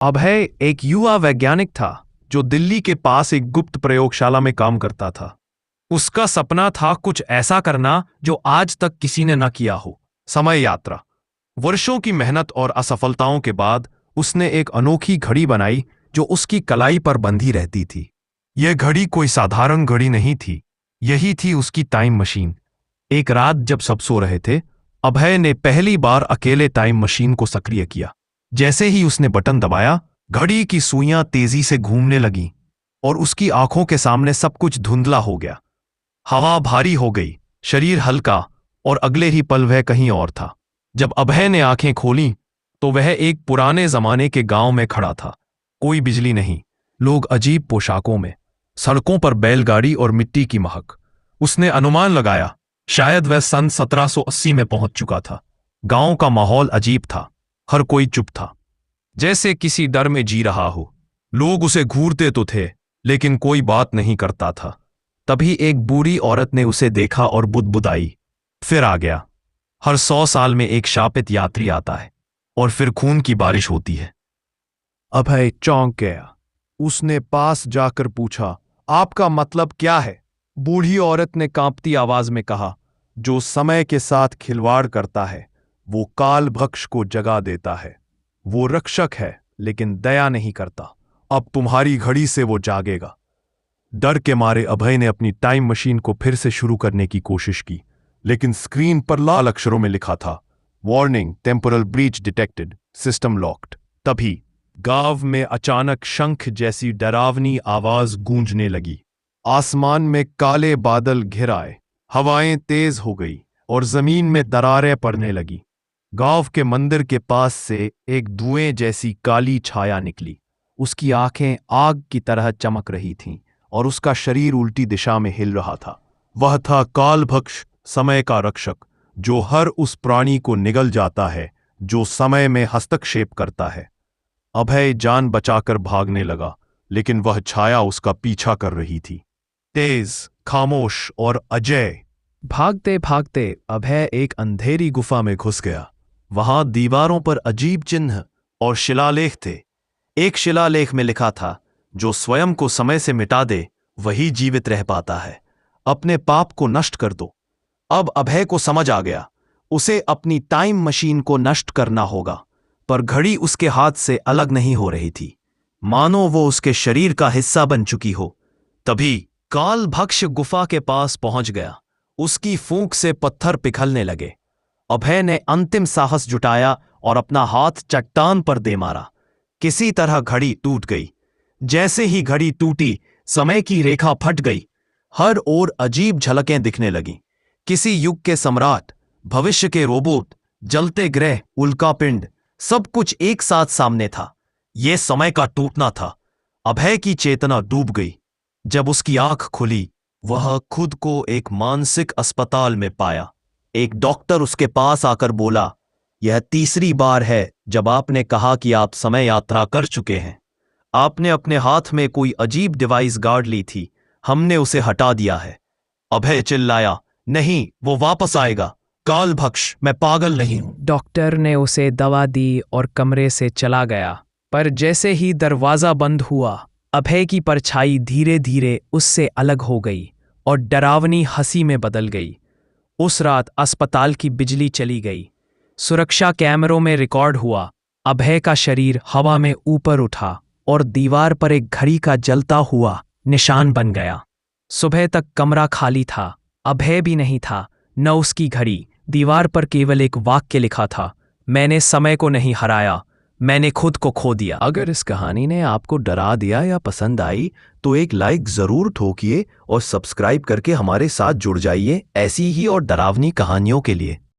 अभय एक युवा वैज्ञानिक था जो दिल्ली के पास एक गुप्त प्रयोगशाला में काम करता था। उसका सपना था कुछ ऐसा करना जो आज तक किसी ने न किया हो, समय यात्रा। वर्षों की मेहनत और असफलताओं के बाद उसने एक अनोखी घड़ी बनाई जो उसकी कलाई पर बंधी रहती थी। यह घड़ी कोई साधारण घड़ी नहीं थी, यही थी उसकी टाइम मशीन। एक रात जब सब सो रहे थे, अभय ने पहली बार अकेले टाइम मशीन को सक्रिय किया। जैसे ही उसने बटन दबाया, घड़ी की सुइयां तेजी से घूमने लगीं और उसकी आंखों के सामने सब कुछ धुंधला हो गया। हवा भारी हो गई, शरीर हल्का, और अगले ही पल वह कहीं और था। जब अभय ने आंखें खोलीं, तो वह एक पुराने जमाने के गांव में खड़ा था। कोई बिजली नहीं, लोग अजीब पोशाकों में, सड़कों पर बैलगाड़ी और मिट्टी की महक। उसने अनुमान लगाया, शायद वह सन 1780 में पहुंच चुका था। गांव का माहौल अजीब था, हर कोई चुप था, जैसे किसी डर में जी रहा हो। लोग उसे घूरते तो थे, लेकिन कोई बात नहीं करता था। तभी एक बूढ़ी औरत ने उसे देखा और बुदबुदाई, फिर आ गया। हर 100 साल में एक शापित यात्री आता है और फिर खून की बारिश होती है। अभय चौंक गया। उसने पास जाकर पूछा, आपका मतलब क्या है? बूढ़ी औरत ने कांपती आवाज में कहा, जो समय के साथ खिलवाड़ करता है वो काल भक्ष को जगा देता है। वो रक्षक है लेकिन दया नहीं करता। अब तुम्हारी घड़ी से वो जागेगा। डर के मारे अभय ने अपनी टाइम मशीन को फिर से शुरू करने की कोशिश की, लेकिन स्क्रीन पर लाल अक्षरों में लिखा था, warning, temporal breach detected, system locked. तभी गांव में अचानक शंख जैसी डरावनी आवाज गूंजने लगी। आसमान में काले बादल घिर आए, हवाएं तेज हो गई और जमीन में दरारें पड़ने लगी। गांव के मंदिर के पास से एक धुएं जैसी काली छाया निकली। उसकी आंखें आग की तरह चमक रही थीं और उसका शरीर उल्टी दिशा में हिल रहा था। वह था कालभक्ष, समय का रक्षक, जो हर उस प्राणी को निगल जाता है जो समय में हस्तक्षेप करता है। अभय जान बचाकर भागने लगा, लेकिन वह छाया उसका पीछा कर रही थी, तेज, खामोश और अजय। भागते भागते अभय एक अंधेरी गुफा में घुस गया। वहां दीवारों पर अजीब चिन्ह और शिलालेख थे। एक शिलालेख में लिखा था, जो स्वयं को समय से मिटा दे वही जीवित रह पाता है। अपने पाप को नष्ट कर दो। अब अभय को समझ आ गया, उसे अपनी टाइम मशीन को नष्ट करना होगा। पर घड़ी उसके हाथ से अलग नहीं हो रही थी, मानो वो उसके शरीर का हिस्सा बन चुकी हो। तभी काल भक्ष गुफा के पास पहुंच गया। उसकी फूंक से पत्थर पिघलने लगे। अभय ने अंतिम साहस जुटाया और अपना हाथ चट्टान पर दे मारा। किसी तरह घड़ी टूट गई। जैसे ही घड़ी टूटी, समय की रेखा फट गई। हर ओर अजीब झलकें दिखने लगीं। किसी युग के सम्राट, भविष्य के रोबोट, जलते ग्रह, उल्कापिंड, सब कुछ एक साथ सामने था। यह समय का टूटना था। अभय की चेतना डूब गई। जब उसकी आंख खुली, वह खुद को एक मानसिक अस्पताल में पाया। एक डॉक्टर उसके पास आकर बोला, यह तीसरी बार है जब आपने कहा कि आप समय यात्रा कर चुके हैं। आपने अपने हाथ में कोई अजीब डिवाइस गाड़ ली थी, हमने उसे हटा दिया है। अभय चिल्लाया, नहीं, वो वापस आएगा। कालभक्ष, मैं पागल नहीं हूं। डॉक्टर ने उसे दवा दी और कमरे से चला गया। पर जैसे ही दरवाजा बंद हुआ, अभय की परछाई धीरे धीरे उससे अलग हो गई और डरावनी हंसी में बदल गई। उस रात अस्पताल की बिजली चली गई। सुरक्षा कैमरों में रिकॉर्ड हुआ, अभय का शरीर हवा में ऊपर उठा और दीवार पर एक घड़ी का जलता हुआ निशान बन गया। सुबह तक कमरा खाली था, अभय भी नहीं था, न उसकी घड़ी। दीवार पर केवल एक वाक्य लिखा था, मैंने समय को नहीं हराया, मैंने खुद को खो दिया। अगर इस कहानी ने आपको डरा दिया या पसंद आई तो एक लाइक जरूर ठोकिए और सब्सक्राइब करके हमारे साथ जुड़ जाइए ऐसी ही और डरावनी कहानियों के लिए।